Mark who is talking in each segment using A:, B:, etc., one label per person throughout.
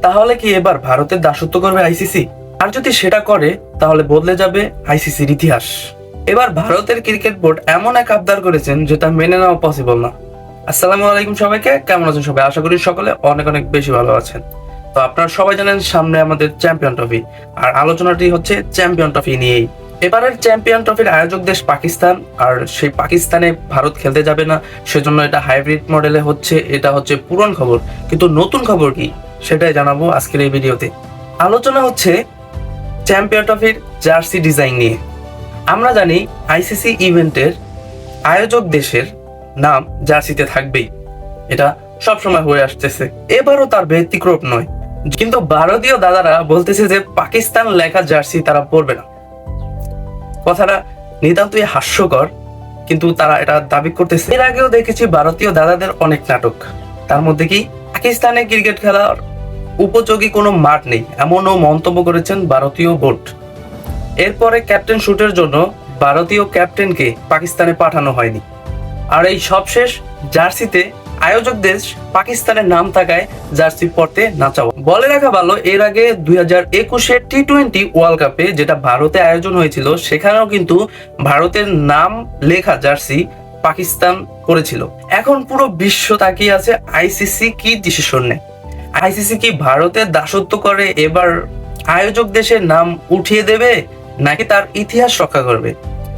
A: তাহলে কি এবার ভারতের দাসত্ব করবে আইসিসি? আর যদি সেটা করে তাহলে বদলে যাবে আইসিসির ইতিহাস। এবার ভারতের ক্রিকেট বোর্ড এমন এক আবদার করেছেন যেটা মেনে নেওয়া পসিবল না। আসসালামু আলাইকুম সবাইকে, কেমন আছেন সবাই? আশা করি সকলে অনেক অনেক বেশি ভালো আছেন। তো আপনারা সবাই জানেন সামনে আমাদের চ্যাম্পিয়ন ট্রফি, আর আলোচনাটি হচ্ছে চ্যাম্পিয়ন ট্রফি নিয়েই। এবারের চ্যাম্পিয়ন ট্রফির আয়োজক দেশ পাকিস্তান, আর সেই পাকিস্তানে ভারত খেলতে যাবে না, সেজন্য এটা হাইব্রিড মডেলে হচ্ছে। এটা হচ্ছে পুরনো খবর, কিন্তু নতুন খবর কি সেটাই জানাবো আজকের এই ভিডিওতে। আলোচনা হচ্ছে চ্যাম্পিয়ন ট্রফির জার্সি ডিজাইন নিয়ে। আমরা জানি আইসিসি ইভেন্টের আয়োজক দেশের নাম জার্সিতে থাকবেই, এটা সবসময় হয়ে আসতেছে, এবারও তার ব্যতিক্রম নয়। কিন্তু ভারতীয় দাদারা বলতেছে যে পাকিস্তান লেখা জার্সি তারা পরবে না। কথাটা নিতান্তই হাস্যকর, কিন্তু তারা এটা দাবি করতেছে। এর আগেও দেখেছি ভারতীয় দাদাদের অনেক নাটক, তার মধ্যে কি পাকিস্তানে ক্রিকেট খেলার উপযোগী কোনো মাঠ নেই এমনও মন্তব্য করেছেন ভারতীয় বোর্ড। এরপরে ক্যাপ্টেন শুটের জন্য ভারতীয় ক্যাপ্টেনকে পাকিস্তানে পাঠানো হয়নি। আর এই সবশেষ জার্সিতে আয়োজক দেশ পাকিস্তানের নাম থাকায় জার্সি পরতে না চাওয়া। বলে রাখা ভালো, এর আগে 2021 টি-20 ওয়ার্ল্ড কাপে যেটা ভারতে আয়োজন হয়েছিল, সেখানেও কিন্তু ভারতের নাম লেখা জার্সি পাকিস্তান পরেছিল। এখন পুরো বিশ্ব তাকিয়ে আছে আইসিসি কি ডিসিশন নেয়। আইসিসি কি ভারতের দাসত্ব করে এবার আয়োজক দেশের নাম উঠিয়ে দেবে, নাকি তার ইতিহাস রক্ষা করবে?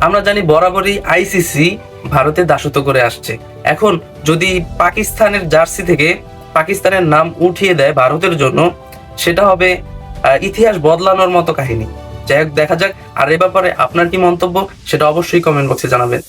A: আমরা জানি বরাবরই আইসিসি ভারতের দাসত্ব করে আসছে। এখন যদি পাকিস্তানের জার্সি থেকে পাকিস্তানের নাম উঠিয়ে দেয় ভারতের জন্য, সেটা হবে ইতিহাস বদলানোর মতো কাহিনী। যাই হোক, দেখা যাক। আর এ ব্যাপারে আপনার কি মন্তব্য সেটা অবশ্যই কমেন্ট বক্সে জানাবেন।